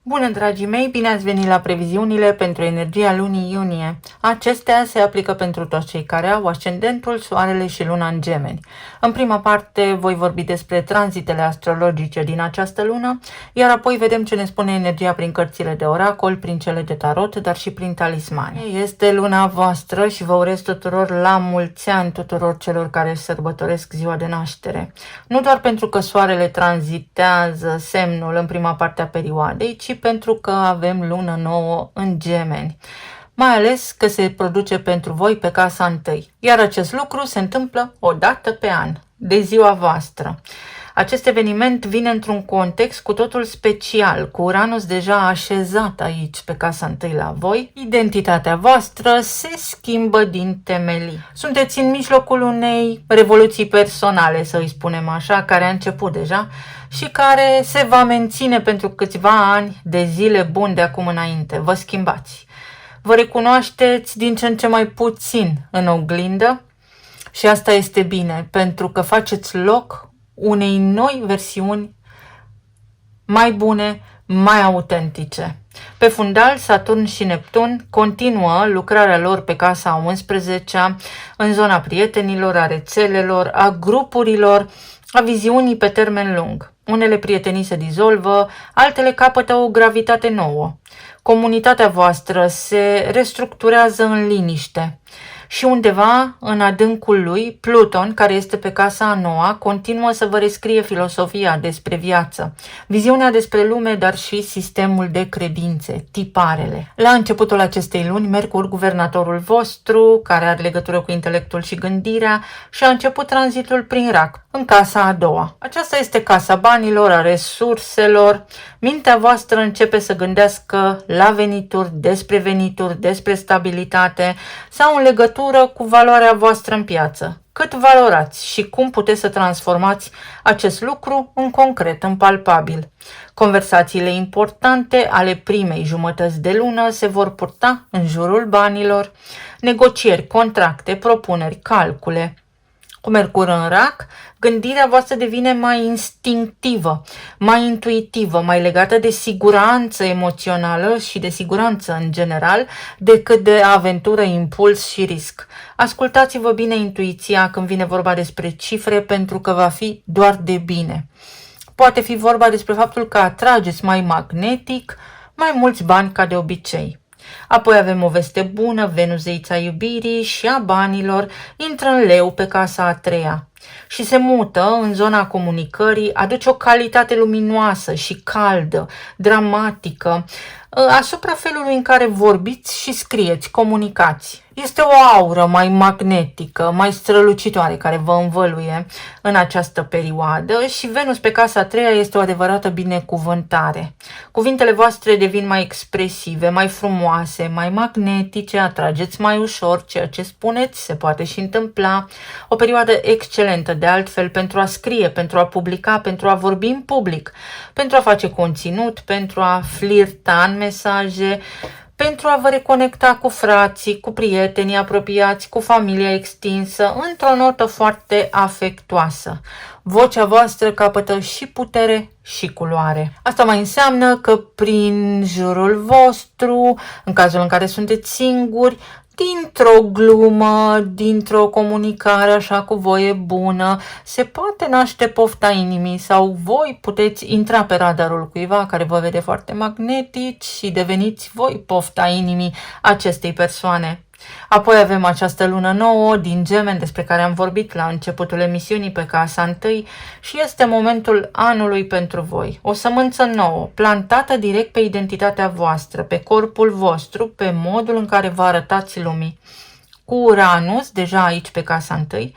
Bună, dragii mei! Bine ați venit la previziunile pentru energia lunii iunie. Acestea se aplică pentru toți cei care au ascendentul, soarele și luna în Gemeni. În prima parte voi vorbi despre tranzitele astrologice din această lună, iar apoi vedem ce ne spune energia prin cărțile de oracol, prin cele de tarot, dar și prin talismane. Este luna voastră și vă urez tuturor la mulți ani tuturor celor care își sărbătoresc ziua de naștere. Nu doar pentru că soarele tranzitează semnul în prima parte a perioadei, ci pentru că avem lună nouă în Gemeni, mai ales că se produce pentru voi pe casa întâi. Iar acest lucru se întâmplă o dată pe an, de ziua voastră. Acest eveniment vine într-un context cu totul special, cu Uranus deja așezat aici pe casa întâi la voi. Identitatea voastră se schimbă din temelii. Sunteți în mijlocul unei revoluții personale, să îi spunem așa, care a început deja și care se va menține pentru câțiva ani de zile buni de acum înainte. Vă schimbați. Vă recunoașteți din ce în ce mai puțin în oglindă și asta este bine, pentru că faceți loc unei noi versiuni mai bune, mai autentice. Pe fundal, Saturn și Neptun continuă lucrarea lor pe casa 11-a, în zona prietenilor, a rețelelor, a grupurilor, a viziunii pe termen lung. Unele prietenii se dizolvă, altele capătă o gravitate nouă. Comunitatea voastră se restructurează în liniște. Și undeva, în adâncul lui, Pluton, care este pe casa a noua, continuă să vă rescrie filosofia despre viață, viziunea despre lume, dar și sistemul de credințe, tiparele. La începutul acestei luni, Mercur, guvernatorul vostru, care are legătură cu intelectul și gândirea, și a început tranzitul prin Rac, în casa a doua. Aceasta este casa banilor, a resurselor. Mintea voastră începe să gândească la venituri, despre stabilitate sau în legătură cu valoarea voastră în piață. Cât valorați și cum puteți să transformați acest lucru în concret, în palpabil. Conversațiile importante ale primei jumătăți de lună se vor purta în jurul banilor, negocieri, contracte, propuneri, calcule. Cu Mercur în Rac, gândirea voastră devine mai instinctivă, mai intuitivă, mai legată de siguranță emoțională și de siguranță în general, decât de aventură, impuls și risc. Ascultați-vă bine intuiția când vine vorba despre cifre, pentru că va fi doar de bine. Poate fi vorba despre faptul că atrageți mai magnetic mai mulți bani ca de obicei. Apoi avem o veste bună, Venus, zeița iubirii și a banilor, intră în Leu pe casa a treia și se mută în zona comunicării, aduce o calitate luminoasă și caldă, dramatică, asupra felului în care vorbiți și scrieți, comunicați. Este o aură mai magnetică, mai strălucitoare care vă învăluie în această perioadă și Venus pe casa a treia este o adevărată binecuvântare. Cuvintele voastre devin mai expresive, mai frumoase, mai magnetice, atrageți mai ușor ceea ce spuneți, se poate și întâmpla. O perioadă excelentă de altfel pentru a scrie, pentru a publica, pentru a vorbi în public, pentru a face conținut, pentru a flirta în mesaje, pentru a vă reconecta cu frații, cu prietenii apropiați, cu familia extinsă, într-o notă foarte afectuoasă. Vocea voastră capătă și putere și culoare. Asta mai înseamnă că prin jurul vostru, în cazul în care sunteți singuri, dintr-o glumă, dintr-o comunicare așa cu voie bună, se poate naște pofta inimii sau voi puteți intra pe radarul cuiva care vă vede foarte magnetici și deveniți voi pofta inimii acestei persoane. Apoi avem această lună nouă din Gemeni despre care am vorbit la începutul emisiunii pe casa întâi și este momentul anului pentru voi. O sămânță nouă, plantată direct pe identitatea voastră, pe corpul vostru, pe modul în care vă arătați lumii. Cu Uranus, deja aici pe casa întâi,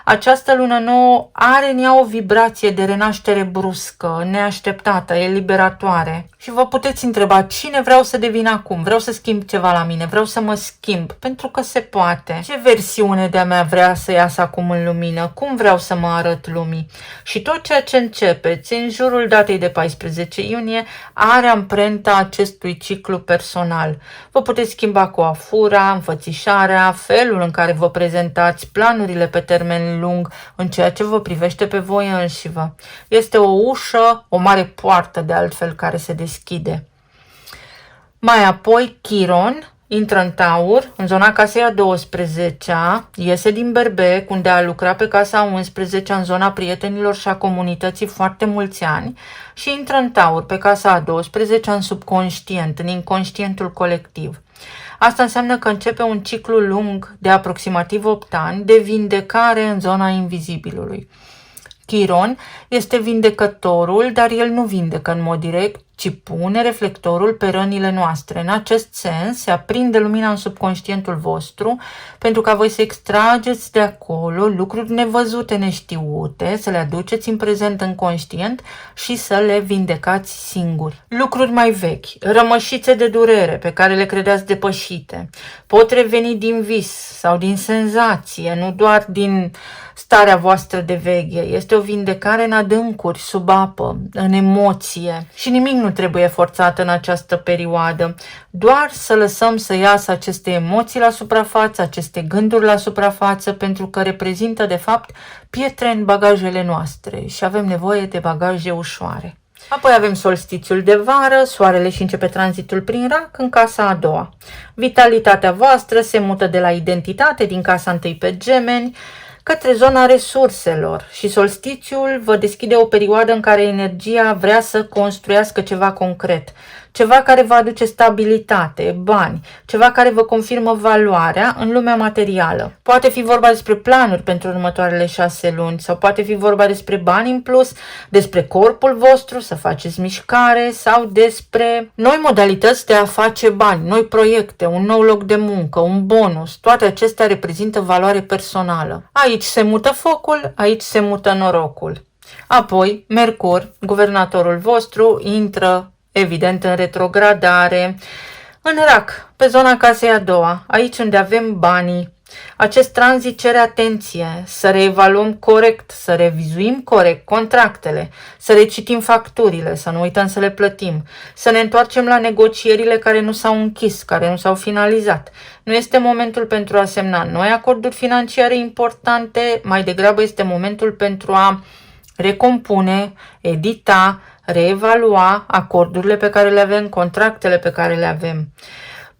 această lună nouă are în ea o vibrație de renaștere bruscă, neașteptată, eliberatoare. Și vă puteți întreba, cine vreau să devin acum? Vreau să schimb ceva la mine, vreau să mă schimb, pentru că se poate. Ce versiune de-a mea vrea să iasă acum în lumină? Cum vreau să mă arăt lumii? Și tot ceea ce începeți în jurul datei de 14 iunie are amprenta acestui ciclu personal. Vă puteți schimba coafura, înfățișarea, felul în care vă prezentați, planurile pe termen lung în ceea ce vă privește pe voi înșivă. Este o ușă, o mare poartă de altfel care se deschide. Mai apoi Chiron intră în Taur, în zona casei a 12-a, iese din Berbec, unde a lucrat pe casa a 11-a, în zona prietenilor și a comunității foarte mulți ani, și intră în Taur, pe casa a 12-a, în subconștient, în inconștientul colectiv. Asta înseamnă că începe un ciclu lung de aproximativ 8 ani de vindecare în zona invizibilului. Chiron este vindecătorul, dar el nu vindecă în mod direct, ci pune reflectorul pe rănile noastre. În acest sens, se aprinde lumina în subconștientul vostru pentru ca voi să extrageți de acolo lucruri nevăzute, neștiute, să le aduceți în prezent în conștient și să le vindecați singuri. Lucruri mai vechi, rămășițe de durere pe care le credeați depășite, pot reveni din vis sau din senzație, nu doar din starea voastră de veche. Este o vindecare în adâncuri, sub apă, în emoție. Și nimic nu trebuie forțat în această perioadă. Doar să lăsăm să iasă aceste emoții la suprafață, aceste gânduri la suprafață, pentru că reprezintă, de fapt, pietre în bagajele noastre și avem nevoie de bagaje ușoare. Apoi avem solstițiul de vară, soarele și începe tranzitul prin rac în casa a doua. Vitalitatea voastră se mută de la identitate din casa întâi pe Gemeni către zona resurselor și solstițiul vă deschide o perioadă în care energia vrea să construiască ceva concret, ceva care vă aduce stabilitate, bani, ceva care vă confirmă valoarea în lumea materială. Poate fi vorba despre planuri pentru următoarele 6 luni sau poate fi vorba despre bani în plus, despre corpul vostru, să faceți mișcare sau despre noi modalități de a face bani, noi proiecte, un nou loc de muncă, un bonus. Toate acestea reprezintă valoare personală. Aici se mută focul, aici se mută norocul. Apoi, Mercur, guvernatorul vostru, intră evident în retrogradare, în rac, pe zona casei a doua, aici unde avem banii. Acest tranzit cere atenție, să reevaluăm corect, să revizuim corect contractele, să recitim facturile, să nu uităm să le plătim, să ne întoarcem la negocierile care nu s-au închis, care nu s-au finalizat. Nu este momentul pentru a semna noi acorduri financiare importante, mai degrabă este momentul pentru a recompune, edita, reevalua acordurile pe care le avem, contractele pe care le avem.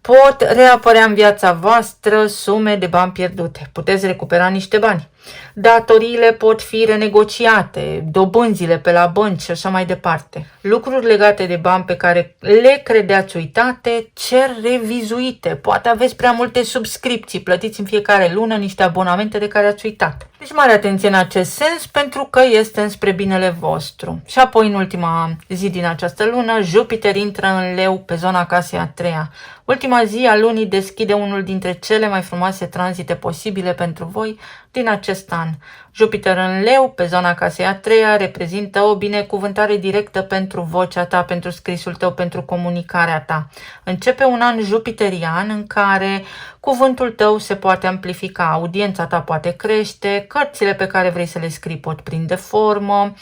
Pot reapărea în viața voastră sume de bani pierdute. Puteți recupera niște bani. Datoriile pot fi renegociate, dobânzile pe la bănci și așa mai departe. Lucruri legate de bani pe care le credeați uitate cer revizuite. Poate aveți prea multe subscripții, plătiți în fiecare lună niște abonamente de care ați uitat. Deci mare atenție în acest sens pentru că este înspre binele vostru. Și apoi în ultima zi din această lună, Jupiter intră în Leu pe zona casei a treia. Ultima zi a lunii deschide unul dintre cele mai frumoase tranzite posibile pentru voi din acest an. Jupiter în Leu, pe zona casei a treia, reprezintă o binecuvântare directă pentru vocea ta, pentru scrisul tău, pentru comunicarea ta. Începe un an jupiterian în care cuvântul tău se poate amplifica, audiența ta poate crește, cărțile pe care vrei să le scrii pot prinde formă,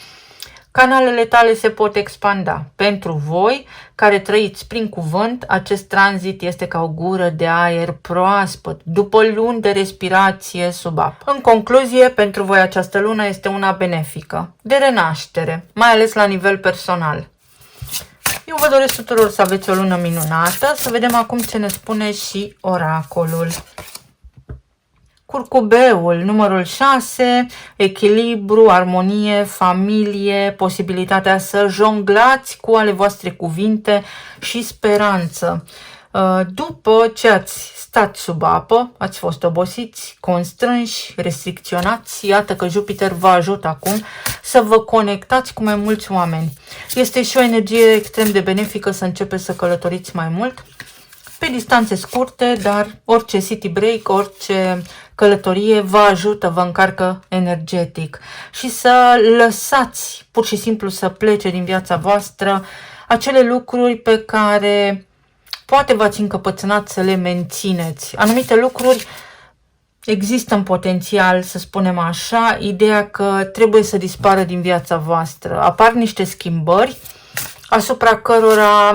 canalele tale se pot expanda. Pentru voi, care trăiți prin cuvânt, acest tranzit este ca o gură de aer proaspăt, după luni de respirație sub apă. În concluzie, pentru voi această lună este una benefică, de renaștere, mai ales la nivel personal. Eu vă doresc tuturor să aveți o lună minunată, să vedem acum ce ne spune și oracolul. Curcubeul, numărul 6, echilibru, armonie, familie, posibilitatea să jonglați cu ale voastre cuvinte și speranță. După ce ați stat sub apă, ați fost obosiți, constrânși, restricționați, iată că Jupiter vă ajută acum să vă conectați cu mai mulți oameni. Este și o energie extrem de benefică să începeți să călătoriți mai mult, pe distanțe scurte, dar orice city break, orice călătorie vă ajută, vă încarcă energetic și să lăsați pur și simplu să plece din viața voastră acele lucruri pe care poate v-ați încăpățânat să le mențineți. Anumite lucruri există în potențial, să spunem așa, ideea că trebuie să dispară din viața voastră. Apar niște schimbări asupra cărora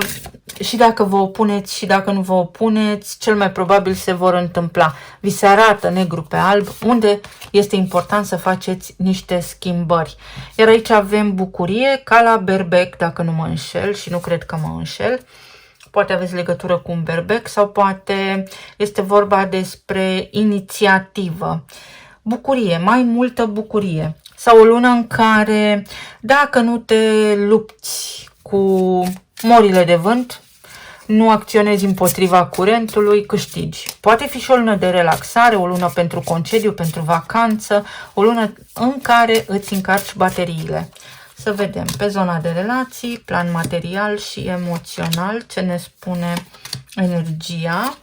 și dacă vă opuneți și dacă nu vă opuneți, cel mai probabil se vor întâmpla. Vi se arată negru pe alb unde este important să faceți niște schimbări. Iar aici avem bucurie, ca la berbec, dacă nu mă înșel, și nu cred că mă înșel. Poate aveți legătură cu un berbec sau poate este vorba despre inițiativă. Bucurie, mai multă bucurie. Sau o lună în care, dacă nu te lupți cu morile de vânt, nu acționezi împotriva curentului, câștigi. Poate fi și o lună de relaxare, o lună pentru concediu, pentru vacanță, o lună în care îți încarci bateriile. Să vedem pe zona de relații, plan material și emoțional, ce ne spune energia.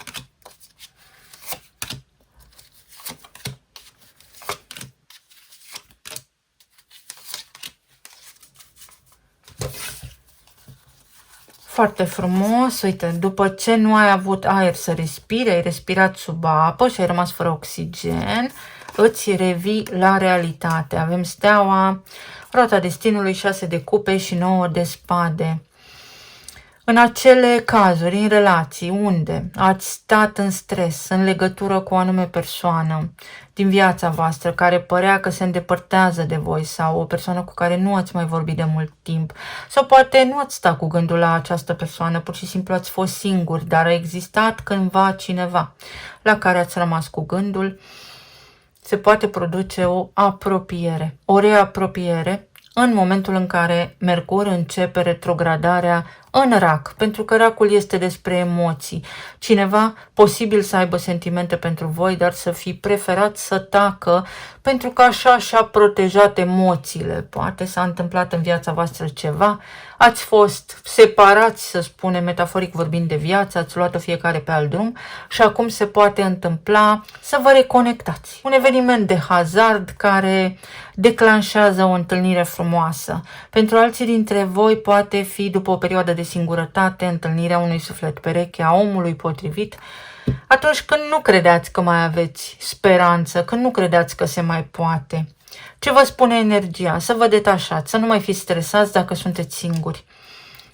Foarte frumos, uite, după ce nu ai avut aer să respiri, ai respirat sub apă și ai rămas fără oxigen, îți revii la realitate. Avem steaua, roata destinului, 6 de cupe și 9 de spade. În acele cazuri, în relații, unde ați stat în stres, în legătură cu o anume persoană din viața voastră, care părea că se îndepărtează de voi, sau o persoană cu care nu ați mai vorbit de mult timp, sau poate nu ați stat cu gândul la această persoană, pur și simplu ați fost singuri, dar a existat cândva cineva la care ați rămas cu gândul, se poate produce o apropiere, o reapropiere, în momentul în care Mercur începe retrogradarea în rac, pentru că racul este despre emoții. Cineva posibil să aibă sentimente pentru voi, dar să fi preferat să tacă, pentru că așa și-a protejat emoțiile. Poate s-a întâmplat în viața voastră ceva, ați fost separați, să spunem, metaforic vorbind, de viață, ați luat-o fiecare pe alt drum și acum se poate întâmpla să vă reconectați. Un eveniment de hazard care declanșează o întâlnire frumoasă. Pentru alții dintre voi poate fi, după o perioadă de singurătate, întâlnirea unui suflet pereche, a omului potrivit, atunci când nu credeați că mai aveți speranță, când nu credeați că se mai poate. Ce vă spune energia? Să vă detașați, să nu mai fiți stresați dacă sunteți singuri.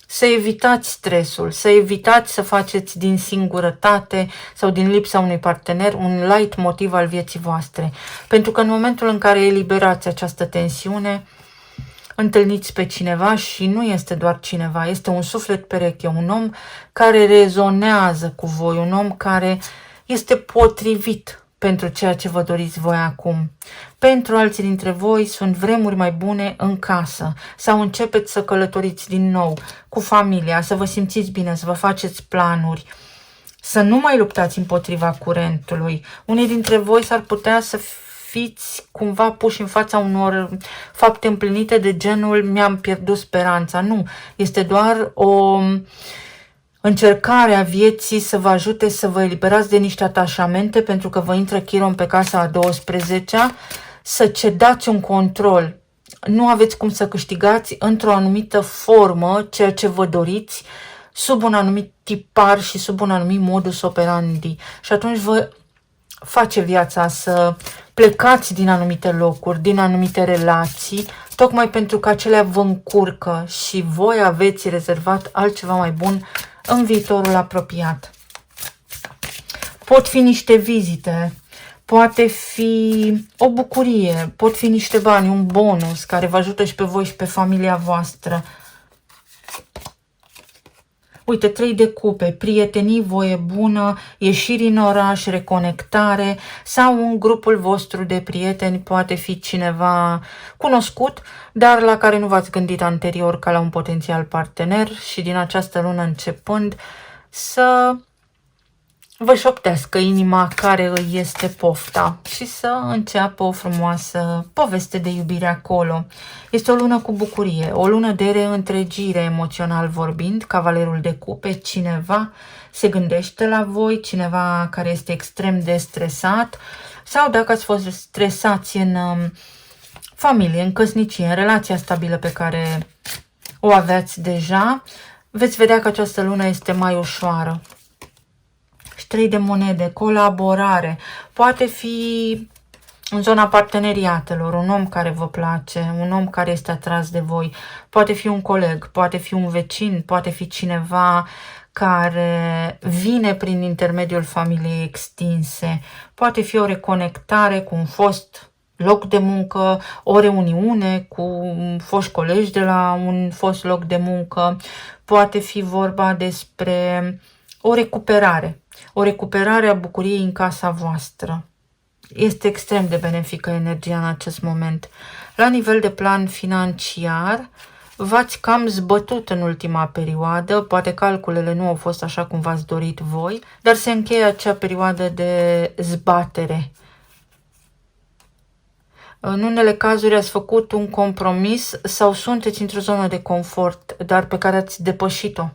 Să evitați stresul, să evitați să faceți din singurătate sau din lipsa unui partener un light motiv al vieții voastre. Pentru că în momentul în care eliberați această tensiune, întâlniți pe cineva și nu este doar cineva, este un suflet pereche, un om care rezonează cu voi, un om care este potrivit pentru ceea ce vă doriți voi acum. Pentru alții dintre voi sunt vremuri mai bune în casă sau începeți să călătoriți din nou cu familia, să vă simțiți bine, să vă faceți planuri, să nu mai luptați împotriva curentului. Unii dintre voi s-ar putea să fiți cumva puși în fața unor fapte împlinite de genul mi-am pierdut speranța. Nu, este doar o încercarea vieții să vă ajute să vă eliberați de niște atașamente, pentru că vă intră Chiron pe casa a 12-a, să cedați un control. Nu aveți cum să câștigați într-o anumită formă ceea ce vă doriți, sub un anumit tipar și sub un anumit modus operandi. Și atunci vă face viața să plecați din anumite locuri, din anumite relații, tocmai pentru că acelea vă încurcă și voi aveți rezervat altceva mai bun în viitorul apropiat. Pot fi niște vizite, poate fi o bucurie, pot fi niște bani, un bonus care vă ajută și pe voi și pe familia voastră. Uite, 3 de cupe, prietenii, voie bună, ieșiri în oraș, reconectare sau în grupul vostru de prieteni poate fi cineva cunoscut, dar la care nu v-ați gândit anterior ca la un potențial partener și din această lună începând să vă șoptească inima care îi este pofta și să înceapă o frumoasă poveste de iubire acolo. Este o lună cu bucurie, o lună de reîntregire emoțional vorbind, cavalerul de cupe, cineva se gândește la voi, cineva care este extrem de stresat sau dacă ați fost stresați în familie, în căsnicie, în relația stabilă pe care o aveați deja, veți vedea că această lună este mai ușoară. 3 de monede, colaborare, poate fi în zona parteneriatelor, un om care vă place, un om care este atras de voi, poate fi un coleg, poate fi un vecin, poate fi cineva care vine prin intermediul familiei extinse, poate fi o reconectare cu un fost loc de muncă, o reuniune cu foști colegi de la un fost loc de muncă, poate fi vorba despre o recuperare a bucuriei în casa voastră. Este extrem de benefică energia în acest moment. La nivel de plan financiar, v-ați cam zbătut în ultima perioadă, poate calculele nu au fost așa cum v-ați dorit voi, dar se încheie acea perioadă de zbatere. În unele cazuri ați făcut un compromis sau sunteți într-o zonă de confort, dar pe care ați depășit-o.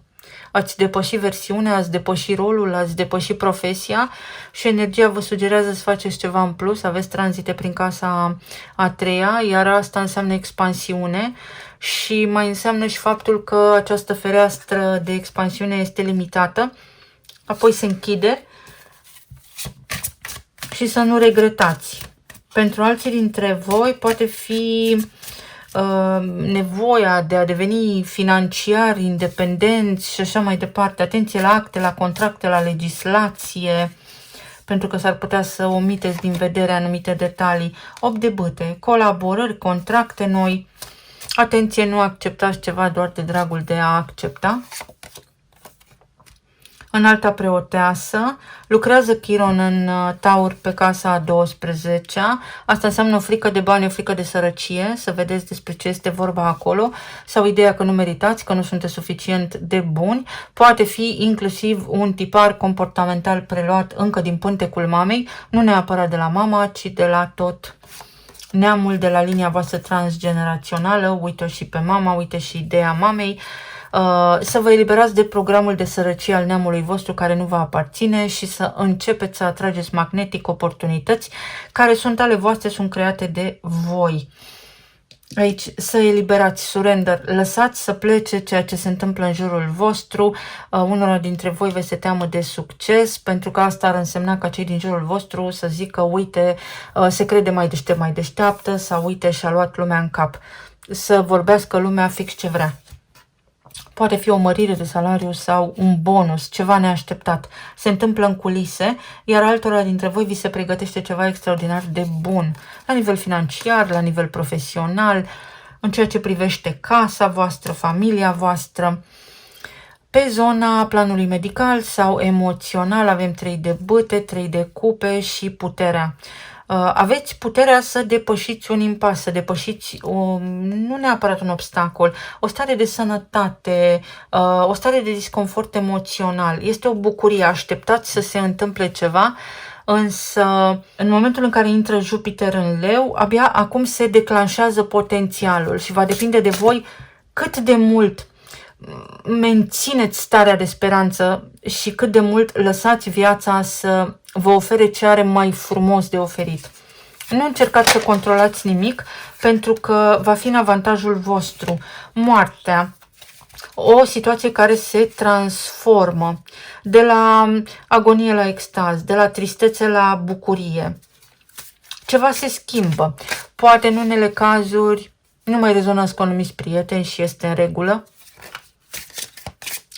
Ați depășit versiunea, ați depășit rolul, ați depășit profesia și energia vă sugerează să faceți ceva în plus, aveți tranzite prin casa a treia, iar asta înseamnă expansiune și mai înseamnă și faptul că această fereastră de expansiune este limitată, apoi se închide și să nu regretați. Pentru alții dintre voi poate fi nevoia de a deveni financiar independenți și așa mai departe. Atenție la acte, la contracte, la legislație, pentru că s-ar putea să omiteți din vedere anumite detalii. 8 de bâte, colaborări, contracte noi. Atenție, nu acceptați ceva doar de dragul de a accepta. Înalta preoteasă, lucrează Chiron în Taur pe casa a 12-a, asta înseamnă o frică de bani, o frică de sărăcie, să vedeți despre ce este vorba acolo, sau ideea că nu meritați, că nu sunteți suficient de buni, poate fi inclusiv un tipar comportamental preluat încă din pântecul mamei, nu neapărat de la mama, ci de la tot neamul, de la linia voastră transgenerațională, uite și pe mama, uite și ideea mamei, să vă eliberați de programul de sărăcie al neamului vostru care nu vă aparține și să începeți să atrageți magnetic oportunități care sunt ale voastre, sunt create de voi. Aici să eliberați, surrender, lăsați să plece ceea ce se întâmplă în jurul vostru. Unora dintre voi veți se teamă de succes, pentru că asta ar însemna ca cei din jurul vostru să zică, uite, se crede mai deștept, mai deșteaptă, sau uite, și-a luat lumea în cap. Să vorbească lumea fix ce vrea. Poate fi o mărire de salariu sau un bonus, ceva neașteptat. Se întâmplă în culise, iar altora dintre voi vi se pregătește ceva extraordinar de bun. La nivel financiar, la nivel profesional, în ceea ce privește casa voastră, familia voastră. Pe zona planului medical sau emoțional avem 3 de bâte, 3 de cupe și puterea. Aveți puterea să depășiți un impas, să depășiți nu neapărat un obstacol, o stare de sănătate, o stare de disconfort emoțional. Este o bucurie, așteptați să se întâmple ceva, însă în momentul în care intră Jupiter în Leu, abia acum se declanșează potențialul și va depinde de voi cât de mult mențineți starea de speranță și cât de mult lăsați viața să vă ofere ce are mai frumos de oferit. Nu încercați să controlați nimic, pentru că va fi în avantajul vostru. Moartea, o situație care se transformă de la agonie la extaz, de la tristețe la bucurie. Ceva se schimbă. Poate în unele cazuri nu mai rezonați cu anumiți prieteni și este în regulă.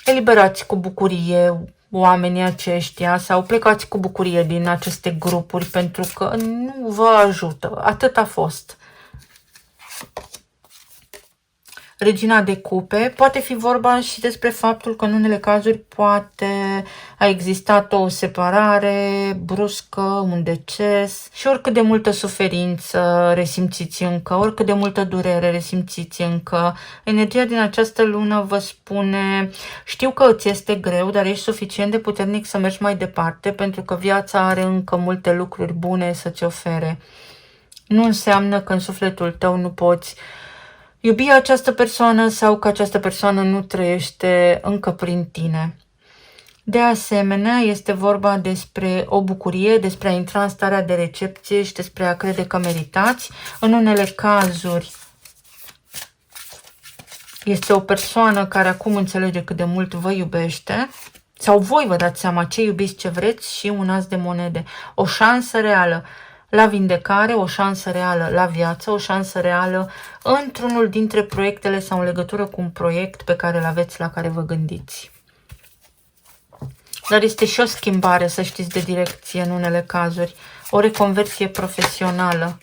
Eliberați cu bucurie oamenii aceștia sau plecați cu bucurie din aceste grupuri pentru că nu vă ajută. Atât a fost. Regina de cupe, poate fi vorba și despre faptul că în unele cazuri poate a existat o separare bruscă, un deces și oricât de multă suferință resimțiți încă, oricât de multă durere resimțiți încă. Energia din această lună vă spune, știu că îți este greu, dar ești suficient de puternic să mergi mai departe pentru că viața are încă multe lucruri bune să-ți ofere. Nu înseamnă că în sufletul tău nu poți iubi această persoană sau că această persoană nu trăiește încă prin tine. De asemenea, este vorba despre o bucurie, despre a intra în starea de recepție și despre a crede că meritați. În unele cazuri este o persoană care acum înțelege cât de mult vă iubește sau voi vă dați seama ce iubiți, ce vreți și un as de monede. O șansă reală la vindecare, o șansă reală la viață, o șansă reală într-unul dintre proiectele sau în legătură cu un proiect pe care îl aveți, la care vă gândiți. Dar este și o schimbare, să știți, de direcție în unele cazuri, o reconversie profesională.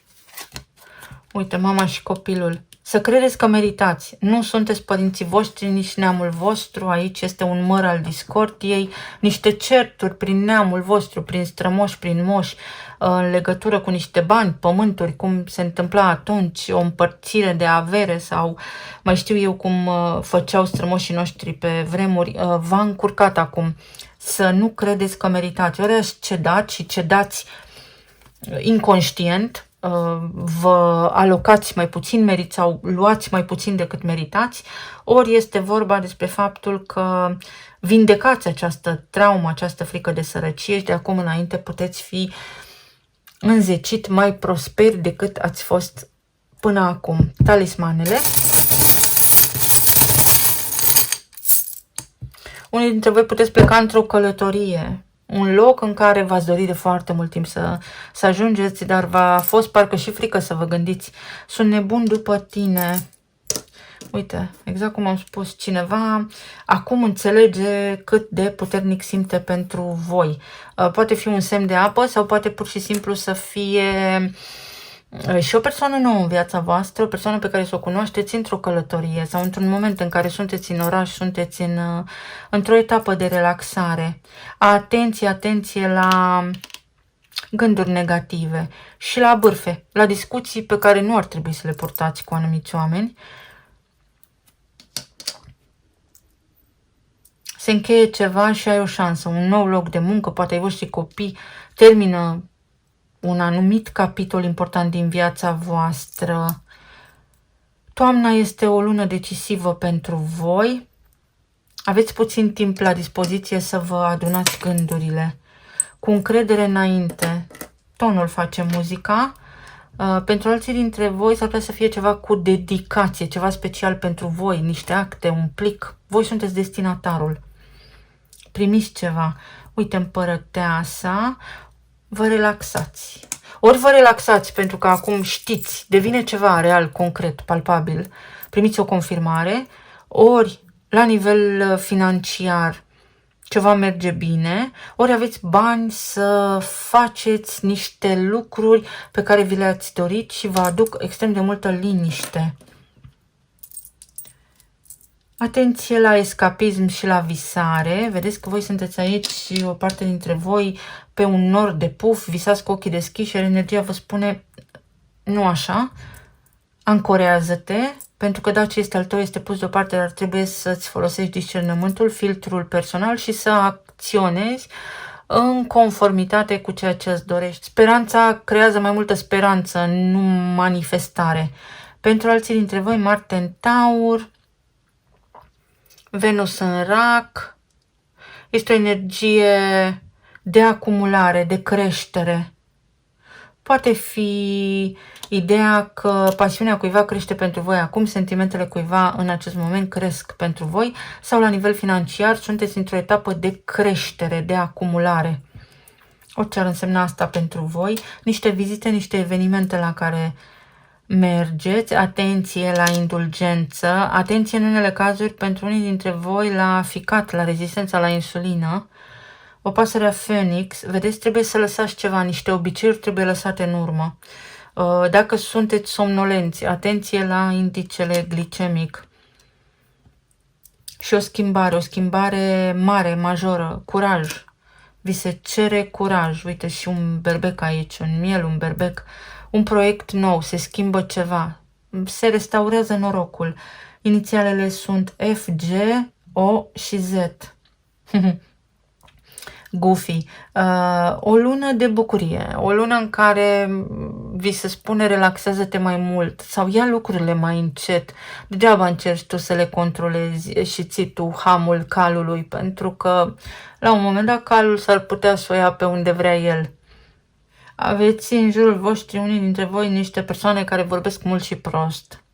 Uite, mama și copilul. Să credeți că meritați. Nu sunteți părinții voștri, nici neamul vostru. Aici este un măr al discordiei, niște certuri prin neamul vostru, prin strămoși, prin moși, în legătură cu niște bani, pământuri, cum se întâmpla atunci, o împărțire de avere sau mai știu eu cum făceau strămoșii noștri pe vremuri. V-a încurcat acum. Să nu credeți că meritați. Ori ați cedat și cedați inconștient, vă alocați mai puțin merit sau luați mai puțin decât meritați, ori este vorba despre faptul că vindecați această traumă, această frică de sărăcie și de acum înainte puteți fi înzecit mai prosperi decât ați fost până acum. Talismanele. Unii dintre voi puteți pleca într-o călătorie, un loc în care v-ați dorit de foarte mult timp să ajungeți, dar v-a fost parcă și frică să vă gândiți. Sunt nebun după tine. Uite, exact cum am spus, cineva acum înțelege cât de puternic simte pentru voi. Poate fi un semn de apă sau poate pur și simplu să fie și o persoană nouă în viața voastră, o persoană pe care să o cunoașteți într-o călătorie sau într-un moment în care sunteți în oraș, sunteți într-o etapă de relaxare. Atenție, atenție la gânduri negative și la bârfe, la discuții pe care nu ar trebui să le purtați cu anumiți oameni. Se încheie ceva și ai o șansă, un nou loc de muncă, poate ai voștri copii, termină un anumit capitol important din viața voastră. Toamna este o lună decisivă pentru voi. Aveți puțin timp la dispoziție să vă adunați gândurile. Cu încredere înainte. Tonul face muzica. Pentru alții dintre voi s-ar putea să fie ceva cu dedicație, ceva special pentru voi, niște acte, un plic. Voi sunteți destinatarul. Primiți ceva. Uite, împărăteasa. Vă relaxați. Ori vă relaxați pentru că acum știți, devine ceva real, concret, palpabil, primiți o confirmare, ori la nivel financiar ceva merge bine, ori aveți bani să faceți niște lucruri pe care vi le-ați dorit și vă aduc extrem de multă liniște. Atenție la escapism și la visare. Vedeți că voi sunteți aici și o parte dintre voi pe un nor de puf, visați cu ochii deschiși, iar energia vă spune nu așa, ancorează-te, pentru că dacă ce este al tău este pus deoparte, dar trebuie să-ți folosești discernământul, filtrul personal și să acționezi în conformitate cu ceea ce îți dorești. Speranța creează mai multă speranță, nu manifestare. Pentru alții dintre voi, Marte în Taur, Venus în Rac, este o energie de acumulare, de creștere. Poate fi ideea că pasiunea cuiva crește pentru voi acum, sentimentele cuiva în acest moment cresc pentru voi sau la nivel financiar sunteți într-o etapă de creștere, de acumulare. Orice ar însemna asta pentru voi, niște vizite, niște evenimente la care mergeți, atenție la indulgență, atenție în unele cazuri pentru unii dintre voi la ficat, la rezistența la insulină, o pasăre a Phoenix, vedeți, trebuie să lăsați ceva, niște obiceiuri trebuie lăsate în urmă. Dacă sunteți somnolenți, atenție la indicele glicemic. Și o schimbare mare, majoră, curaj. Vi se cere curaj. Uite și un berbec aici, un miel, un berbec. Un proiect nou, se schimbă ceva. Se restaurează norocul. Inițialele sunt F, G, O și Z. Goofy. O lună de bucurie, o lună în care vi se spune relaxează-te mai mult sau ia lucrurile mai încet. Degeaba încerci tu să le controlezi și ții tu hamul calului, pentru că la un moment dat calul s-ar putea să o ia pe unde vrea el. Aveți în jurul vostru unii dintre voi niște persoane care vorbesc mult și prost.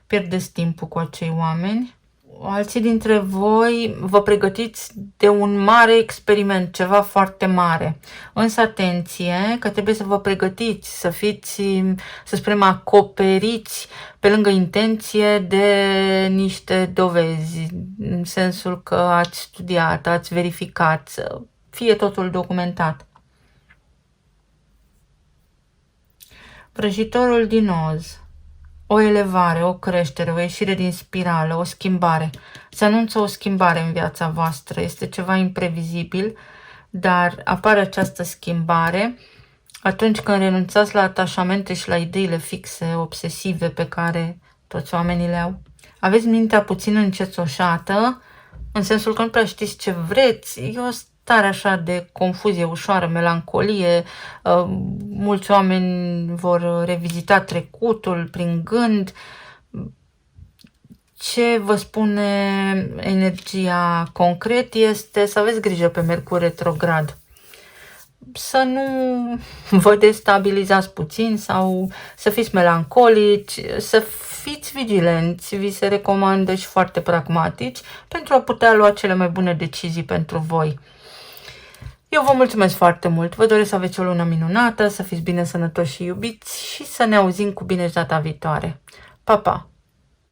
Pierdeți timpul cu acei oameni. Alții dintre voi vă pregătiți de un mare experiment, ceva foarte mare. Însă atenție că trebuie să vă pregătiți, să fiți, să spunem, acoperiți pe lângă intenție de niște dovezi, în sensul că ați studiat, ați verificat, să fie totul documentat. Vrăjitorul din Oz. o elevare, o creștere, o ieșire din spirală, o schimbare. Se anunță o schimbare în viața voastră. Este ceva imprevizibil, dar apare această schimbare atunci când renunțați la atașamente și la ideile fixe, obsesive pe care toți oamenii le au. Aveți mintea puțin încețoșată, în sensul că nu prea știți ce vreți. E o stare așa de confuzie ușoară, melancolie. Mulți oameni vor revizita trecutul prin gând. Ce vă spune energia concret este să aveți grijă pe Mercur retrograd. Să nu vă destabilizați puțin sau să fiți melancolici, să fiți vigilenți, vi se recomandă, și foarte pragmatici pentru a putea lua cele mai bune decizii pentru voi. Eu vă mulțumesc foarte mult, vă doresc să aveți o lună minunată, să fiți bine, sănătoși și iubiți și să ne auzim cu bine data viitoare. Pa, pa!